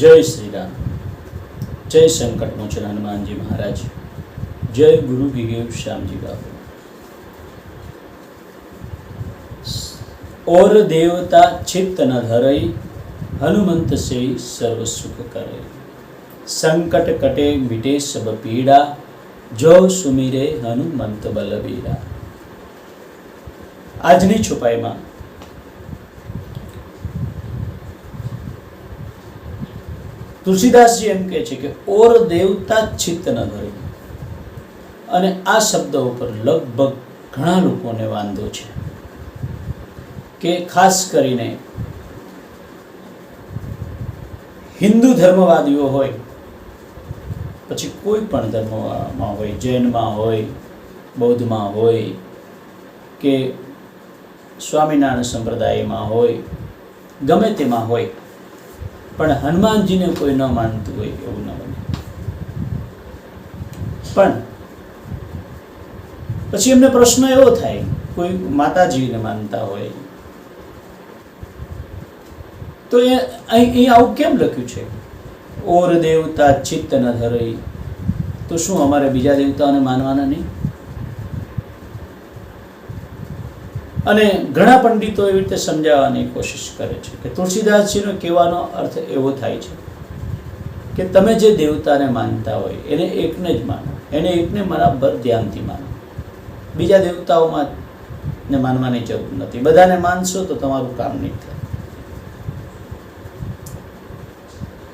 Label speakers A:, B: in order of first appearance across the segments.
A: जय श्री राम, जय संकट मोचन हनुमान जी महाराज, जय गुरु विवेक श्याम जी बाबू। और देवता चित्त न धरई, हनुमंत से सर्व सुख करे। संकट कटे मिटे सब पीड़ा, जो सुमिरे हनुमंत बलवीरा। આજની છુપાઈમાં તુલસીદાસજી એમ કહે છે કે ઓર દેવતા ચિત્ત ન ધરે, અને આ શબ્દ ઉપર લગભગ ઘણા લોકોને વાંધો છે કે ખાસ કરીને હિન્દુ ધર્મવાદીઓ હોય, પછી કોઈ પણ ધર્મમાં હોય, જૈનમાં હોય, બૌદ્ધમાં હોય કે સ્વામિનારાયણ સંપ્રદાયમાં હોય, ગમે તેમાં હોય, પણ હનુમાનજીને કોઈ ન માનતું હોય એવું ન બને. પણ પછી એમને પ્રશ્ન એવો થાય, કોઈ માતાજીને માનતા હોય તો એ અહીં આવું કેમ લખ્યું છે, ઓર દેવતા ચિત્ત ન ધરઈ, તો શું અમારે બીજા દેવતાઓને માનવાના નહીં? અને ઘણા પંડિતો એવી રીતે સમજાવવાની કોશિશ કરે છે કે તુલસીદાસજીનો કહેવાનો અર્થ એવો થાય છે કે તમે જે દેવતાને માનતા હોય એને એકને જ માનો, એને એકને બરાબર ધ્યાનથી માનો, બીજા દેવતાઓમાં ને માનવાની જરૂર નથી. બધાને માનશો તો તમારું કામ નહીં થાય.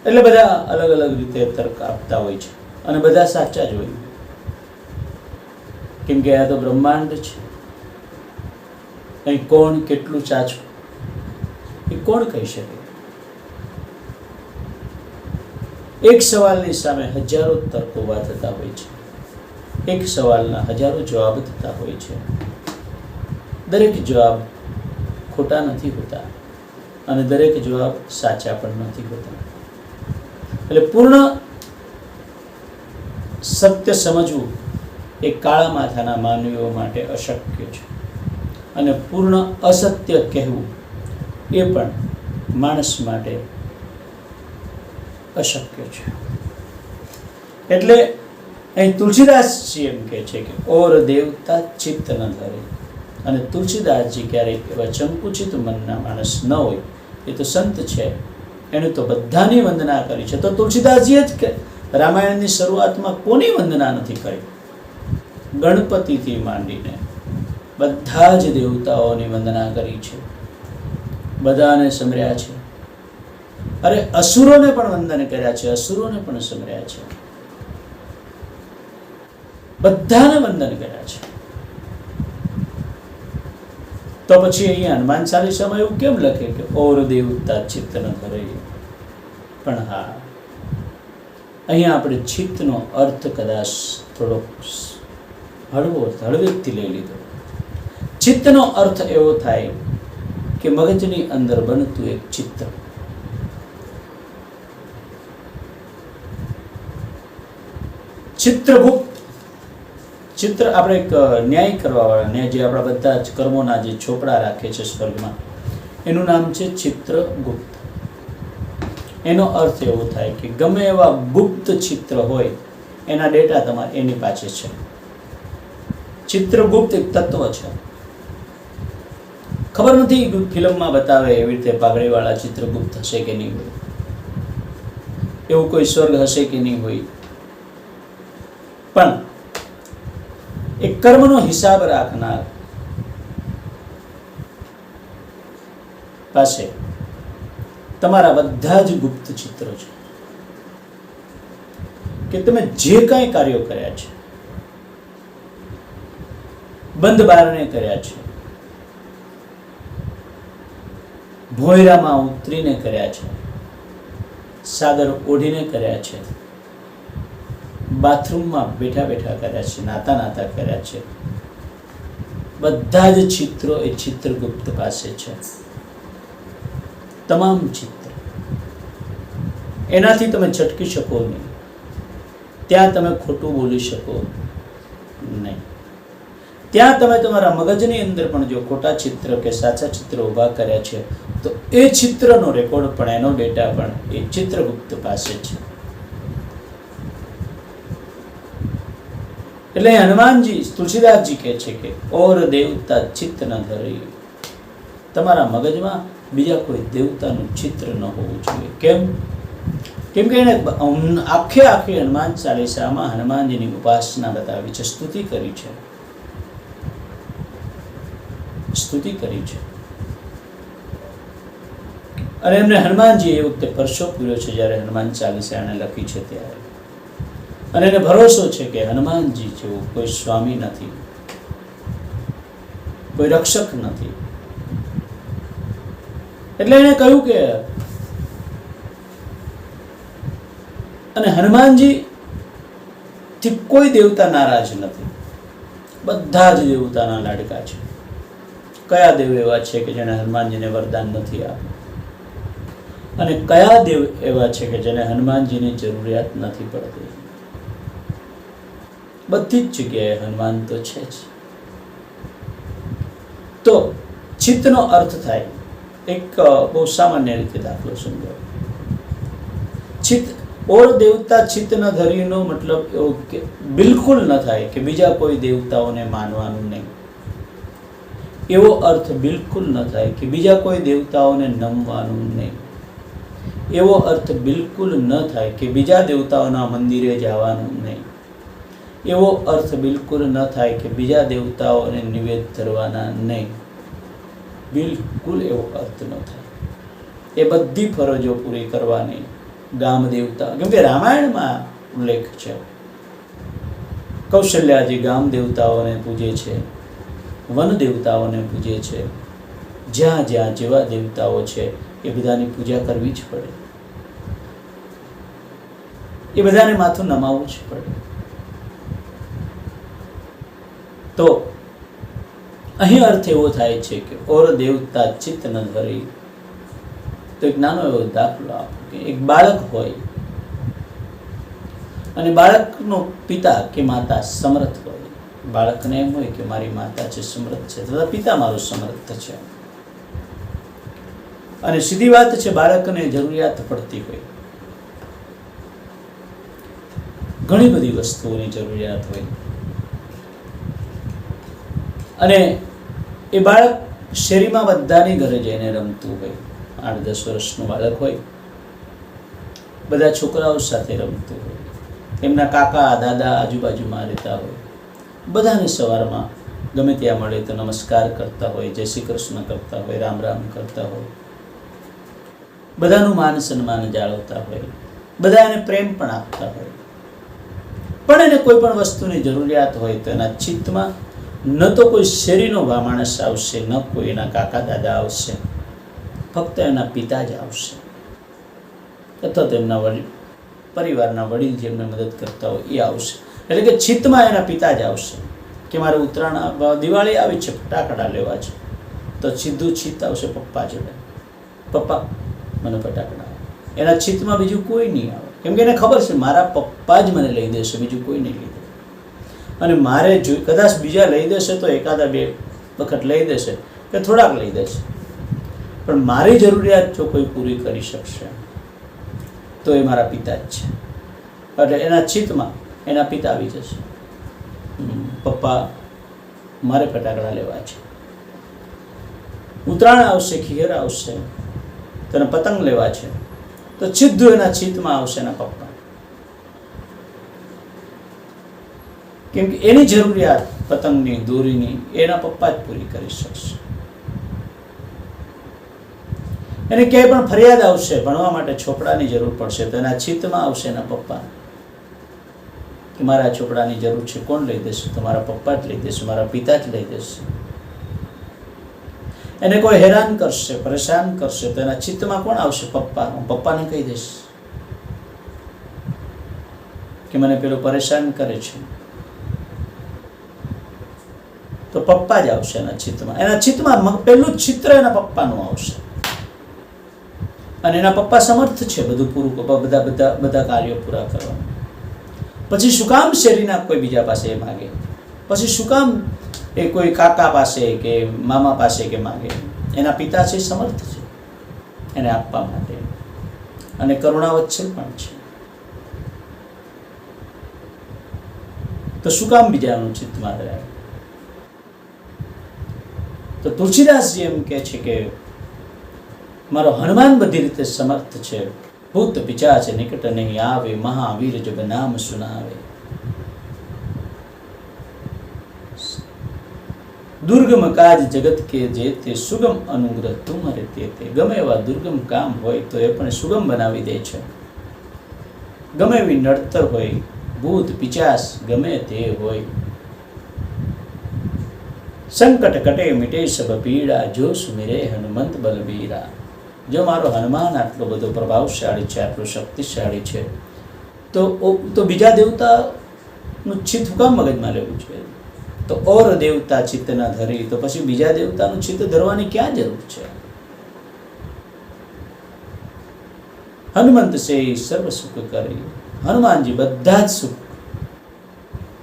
A: એટલે બધા અલગ અલગ રીતે તર્ક આપતા હોય છે અને બધા સાચા જ હોય, કેમ કે આ તો બ્રહ્માંડ છે. અહીં કોણ કેટલું સાચું એ કોણ કહી શકે? એક સવાલની સામે હજારો તર્કો ઊભા થતા હોય છે, એક સવાલના હજારો જવાબ થતા હોય છે. દરેક જવાબ ખોટા નથી હોતા અને દરેક જવાબ સાચા પણ નથી હોતા. એટલે પૂર્ણ સત્ય સમજવું એ કાળા માથાના માનવીઓ માટે અશક્ય છે, અને પૂર્ણ અસત્ય કહેવું એ પણ માણસ માટે અશક્ય છે. એટલે અહીં તુલસીદાસજી એમ કહે છે કે ઓર દેવતા ચિત્ત ન ધરે. અને તુલસીદાસજી ક્યારેક એવા સંકુચિત મનના માણસ ન હોય, એ તો સંત છે, એણે તો બધાની વંદના કરી છે. તો તુલસીદાસજીએ જ રામાયણની શરૂઆતમાં કોની વંદના નથી કરી? ગણપતિથી માંડીને બધા જ દેવતાઓની વંદના કરી છે, બધાને સમર્યા છે. અરે અસુરોને પણ વંદન કર્યા છે, અસુરોને પણ સમર્યા છે, બધાને વંદન કર્યા છે. તો પછી અહીંયા હનુમાન ચાલીસામાં એવું કેમ લખે કે ઓર દેવતા ચિત્ત ન ધરે? પણ હા, અહીંયા આપણે ચિત્તનો અર્થ કદાચ થોડોક હળવેકથી લઈ લીધો. ચિત્તનો અર્થ એવો થાય કે મગજની અંદર બનતું એક ચિત્ર. ચિત્રગુપ્ત ચિત્ર આપણે એક ન્યાય કરવાવાળા, જે આપણા બધા જ કર્મોના જે ચોપડા રાખે છે સ્વર્ગમાં, એનું નામ છે ચિત્રગુપ્ત. એનો અર્થ એવો થાય કે ગમે એવા ગુપ્ત ચિત્ર હોય એના ડેટા તમારે એની પાસે છે. ચિત્રગુપ્ત એક તત્વ છે. ખબર નથી ફિલ્મમાં બતાવે એવી રીતે પાઘડીવાળા ચિત્રગુપ્ત હશે કે નહીં હોય, એવું કોઈ સ્વર્ગ હશે કે નહીં હોય, પણ એક કર્મનો હિસાબ રાખનાર પાસે તમારા બધા જ ગુપ્ત ચિત્રો છે કે તમે જે કાંઈ કાર્યો કર્યા છે, બંધ બારણે કર્યા છે, ભોયરામાં ઉતરીને કર્યા છે, સાદર ઓઢીને કર્યા છે, બાથરૂમમાં બેઠા બેઠા કર્યા છે, નાતા નાતા કર્યા છે, બધા જ ચિત્રો એ ચિત્રગુપ્ત પાસે છે. તમામ ચિત્ર. એનાથી તમે છટકી શકો નહીં, ત્યાં તમે ખોટું બોલી શકો નહીં. ત્યાં તમે તમારા મગજની અંદર પણ જો ખોટા ચિત્ર કે સાચા ચિત્ર ઊભા કર્યા છે તો એ ચિત્રનો રેકોર્ડ પણ, એનો ડેટા પણ એ ચિત્રગુપ્ત પાસે છે. એટલે હનુમાનજી, તુલસીદાસજી કહે છે કે ઓર દેવતા ચિત્ત ન ધરી. તમારા મગજમાં બીજા કોઈ દેવતાનું ચિત્ર ન હોવું જોઈએ. કેમ? કેમ કે એને આખે હનુમાન ચાલીસામાં હનુમાનજીની ઉપાસના બતાવી છે, સ્તુતિ કરી છે. અને એમને હનુમાનજી એ વખતે પરસો પૂર્યો છે જ્યારે હનુમાન ચાલીસા એને લખી છે ત્યારે. અને એને ભરોસો છે કે હનુમાનજી જેવું કોઈ સ્વામી નથી, કોઈ રક્ષક નથી. એટલે એને કહ્યું કે, અને હનુમાનજી થી કોઈ દેવતા નારાજ નથી, બધા જ દેવતાના લાડકા છે. કયા દેવ એવા છે કે જેને હનુમાનજીને વરદાન નથી આપ્યું? અને કયા દેવ એવા છે કે જેને હનુમાનજીની જરૂરિયાત નથી પડતી? બધી જ જગ્યાએ હનુમાન તો છે જ. તો ચિત્તનો અર્થ થાય, એક બહુ સામાન્ય રીતે દાખલો સમજો. ચિત્ત ઓર દેવતા ચિત્ત ન ધરીનો મતલબ એવો કે બિલકુલ ન થાય કે બીજા કોઈ દેવતાઓને માનવાનું નહીં. એવો અર્થ બિલકુલ ન થાય કે બીજા કોઈ દેવતાઓને નમવાનું નહીં. એવો અર્થ બિલકુલ ન થાય કે બીજા દેવતાઓના મંદિરે જવાનું નહીં. એવો અર્થ બિલકુલ ન થાય કે બીજા દેવતાઓને નિવેદ ધરવાના નહીં. બિલકુલ એવો અર્થ ન થાય. એ બધી ફરજો પૂરી કરવાની. ગામ દેવતા, કેમ કે રામાયણમાં ઉલ્લેખ છે, કૌશલ્યાજી ગામ દેવતાઓને પૂજે છે, વન દેવતાઓને પૂજે છે. જ્યાં જ્યાં જેવા દેવતાઓ છે એ બધાની પૂજા કરવી જ પડે, એ બધાને માથું નમાવવું જ પડે. તો અહીં અર્થ એવો થાય છે કે ઓર દેવતા ચિત્ત ન ધરી. તો એક નાનો એવો દાખલો આપો કે એક બાળક હોય અને બાળકનો પિતા કે માતા સમર્થ હોય. બાળકને એમ હોય કે મારી માતા છે સમર્થ છે, તથા પિતા મારો સમર્થ છે. અને સીધી વાત છે, બાળકને જરૂરિયાત પડતી હોય, ઘણી બધી વસ્તુઓની જરૂરિયાત હોય. અને એ બાળક શેરીમાં બધાની ઘરે જઈને રમતું હોય. 8-10 વર્ષનું બાળક હોય, બધા છોકરાઓ સાથે રમતું હોય. એમના કાકા દાદા આજુબાજુમાં રહેતા હોય. બધાને સવારમાં ગમે ત્યાં મળે તો નમસ્કાર કરતા હોય, જય શ્રી કૃષ્ણ કરતા હોય, રામ રામ કરતા હોય. બધાનું માન સન્માન જાળવતા હોય, બધા એને પ્રેમ પણ આપતા હોય. પણ એને કોઈ પણ વસ્તુની જરૂરિયાત હોય તો એના ચિત્તમાં ન તો કોઈ શેરીનો માણસ આવશે, ન કોઈ એના કાકા દાદા આવશે, ફક્ત એના પિતા જ આવશે, અથવા તો એમના પરિવારના વડીલ જેમને મદદ કરતા હોય એ આવશે. એટલે કે ચિત્તમાં એના પિતા જ આવશે કે મારે ઉત્તરાયણ દિવાળી આવી છે, ફટાકડા લેવા છે, તો સીધું ચિત્ત આવશે પપ્પા જોડે, પપ્પા મને ફટાકડા. એના ચિત્તમાં બીજું કોઈ નહીં આવે, કેમ કે એને ખબર છે મારા પપ્પા જ મને લઈ દેશે, બીજું કોઈ નહીં લઈ દે. અને મારે કદાચ બીજા લઈ દેશે તો 1-2 વખત લઈ દેશે કે થોડાક લઈ દેશે, પણ મારી જરૂરિયાત જો કોઈ પૂરી કરી શકશે તો એ મારા પિતા જ છે. એટલે એના ચિત્તમાં એના પિતા આવી જશે. પપ્પા મારે ફટાકડા લેવા છે, ઉત્તરાયણ આવશે, ખીર આવશે, તને પતંગ લેવા છે, તો સીધું એના ચિત્તમાં આવશે એના પપ્પા. કેમ કે એની જરૂરિયાત પતંગની, દોરીની એના પપ્પા જ પૂરી કરી શકશે. એને ક્યાંય પણ ફરિયાદ આવશે, ભણવા માટે ચોપડાની જરૂર પડશે, તો એના ચિત્તમાં આવશે એના પપ્પા કે મારા ચોપડાની જરૂર છે, કોણ લઈ દેશે? તો મારા પપ્પા જ લઈ દેશે, મારા પિતા જ લઈ દેશે. એને કોઈ હેરાન કરશે, પરેશાન કરશે, તો એના ચિત્તમાં કોણ આવશે? પપ્પા. હું પપ્પાને કહી દઈશ કે મને પેલો પરેશાન કરે છે, તો પપ્પા જ આવશે એના ચિત્તમાં. એના ચિત્તમાં પહેલું ચિત્ર એના પપ્પાનું આવશે. અને એના પપ્પા સમર્થ છે બધું પૂરું, બધા કાર્યો પૂરા કરવાનું. પછી શું કામ શેરીના કોઈ બીજા પાસે એ માગે? પછી શું કામ એ કોઈ કાકા પાસે કે મામા પાસે કે માગે? એના પિતા છે, સમર્થ છે. એને આપવા માટે, અને કરુણાવત્સલ પણ છે. તો શું કામ બીજાનું ચિત્તમાં ધરાવે? તો તુલસીદાસજી એમ કહે છે કે મારો હનુમાન બધી રીતે સમર્થ છે, ભૂત પિચાચ નિકટ નહીં આવે, મહાવીર જબ નામ સુનાવે. દુર્ગમ કાજ જગત કે જેતે, સુગમ અનુગ્રહ તુમરે તેતે. ગમે એવા દુર્ગમ કામ હોય તો એ પણ સુગમ બનાવી દે છે. ગમે એવી નડતર હોય, ભૂત પિચાસ ગમે તે હોય, સંકટ કટે મિટે સબ પીડા, જો સુમિરે હનુમંત બલબીરા. જો મારો હનુમાન આટલો બધો પ્રભાવશાળી છે, આટલો શક્તિશાળી છે, તો બીજા દેવતાનું ચિત્ત કામ મગજમાં લેવું છે? તો ઓર દેવતા ચિત્ત ના ધરી, તો પછી બીજા દેવતાનું ચિત્ત ધરવાની ક્યાં જરૂર છે? હનુમંત સે સર્વ સુખ કરી. હનુમાનજી બધા જ સુખ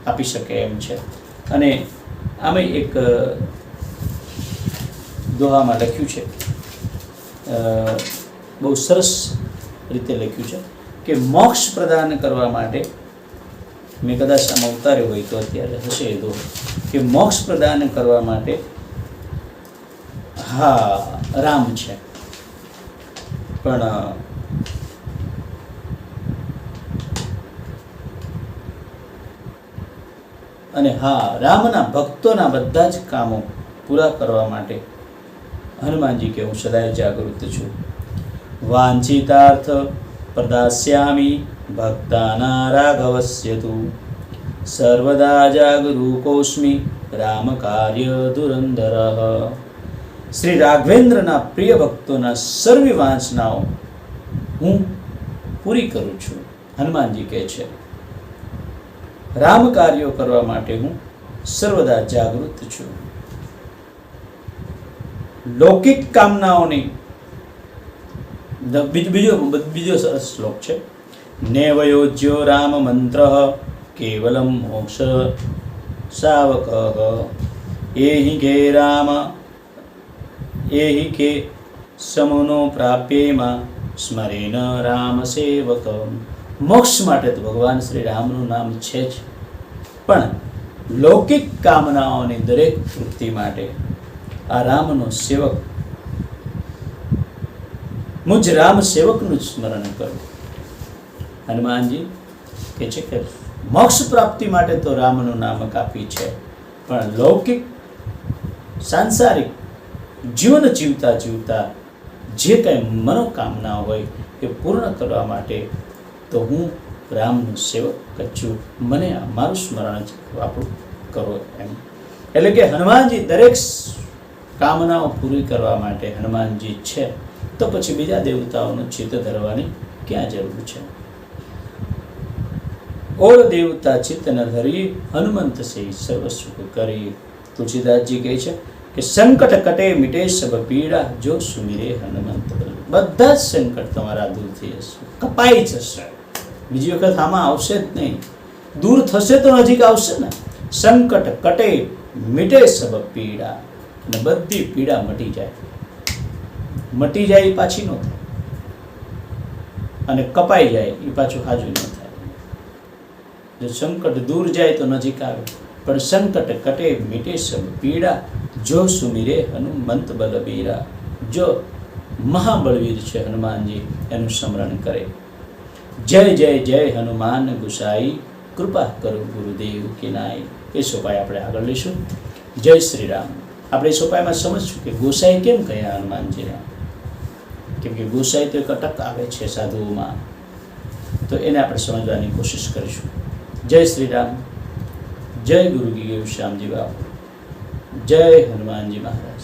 A: આપી શકે એમ છે. અને આમે એક દોહામાં લખ્યું છે, બહુ સરસ રીતે લખ્યું છે કે મોક્ષ પ્રદાન કરવા માટે, મેં કદાચ આમાં ઉતાર્યો હોય તો અત્યારે હશે એ દોહ, કે મોક્ષ પ્રદાન કરવા માટે હા રામ છે, પણ અને હા રામના ભક્તોના બધા જ કામો પૂરા કરવા માટે હનુમાનજી કે હું સદાય જાગૃત છું. વાંછિતાર્થ પ્રદાસ્યામી ભક્તાના રાઘવસ્ય તુ, સર્વદા જાગરૂકોસ્મિ રામ કાર્ય ધુરંધર. શ્રી રાઘવેન્દ્રના પ્રિય ભક્તોના સર્વ વાંચનાઓ હું પૂરી કરું છું. હનુમાનજી કહે છે રામ કાર્યો કરવા માટે હું સર્વદા જાગૃત છું. લૌકિક કામનાઓની બીજો સરસ શ્લોક છે, નેવયોજ્યો રામ મંત્ર કેવલમ મોક્ષ શાવક, એહિ કે રામ એહિ કે સમનો પ્રાપ્યેમાં સ્મરેન રામ સેવક. મોક્ષ માટે તો ભગવાન શ્રી રામનું નામ છે જ, પણ લૌકિક કામનાઓની દરેક વૃત્તિ માટે આ રામનો સેવક, મુજ રામ સેવકનું સ્મરણ કરું. હનુમાનજી કે છે કે મોક્ષ પ્રાપ્તિ માટે તો રામનું નામ કાફી છે, પણ લૌકિક સાંસારિક જીવન જીવતા જીવતા જે કંઈ મનોકામના હોય એ પૂર્ણ કરવા માટે તો હું રામનું સેવક છું, મને મારું સ્મરણ આપણું કરો એમ. એટલે કે હનુમાનજી દરેક કામનાઓ પૂરી કરવા માટે હનુમાનજી છે, તો પછી બીજા દેવતાઓનું ચિત્ત ધરવાની ક્યાં જરૂર છે? ઓર દેવતા ચિત્ત ન ધરી, હનુમંત સે સર્વ સુખ કરી. તુલસીદાસજી કહે છે કે સંકટ કટે મિટે સબ પીડા, જો સુમિરે હનુમંત બલ. બધા જ સંકટ તમારા દૂર થઈ જશે, કપાઈ જશે, બીજી વખત આમાં આવશે જ નહીં. દૂર થશે તો નજીક આવશે ને. સંકટ કટે મિટે સબ પીડા, અને બધી પીડા મટી જાય. મટી જાય એ પાછી ન થાય, અને કપાઈ જાય એ પાછું હાજુ ન થાય. જો સંકટ દૂર જાય તો નજીક આવે, પણ સંકટ કટે મિટે સબ પીડા, જો સુમિરે હનુમંત બલબીરા. જો મહાબળવીર છે હનુમાનજી, એનું સ્મરણ કરે. જય જય જય હનુમાન ગુસાઈ, કૃપા કરો ગુરુદેવ કે નાઈ. એ સોપાઈ આપણે આગળ લઈશું. જય શ્રી રામ. આપણે એ સોપાઈમાં સમજશું કે ગોસાઈ કેમ કહ્યા હનુમાનજીના, કેમ કે ગોસાઈ તો એક અટક આવે છે સાધુઓમાં, તો એને આપણે સમજવાની કોશિશ કરીશું. જય શ્રી રામ. જય ગુરુ ગીર શ્યામજી બાપુ. જય હનુમાનજી મહારાજ.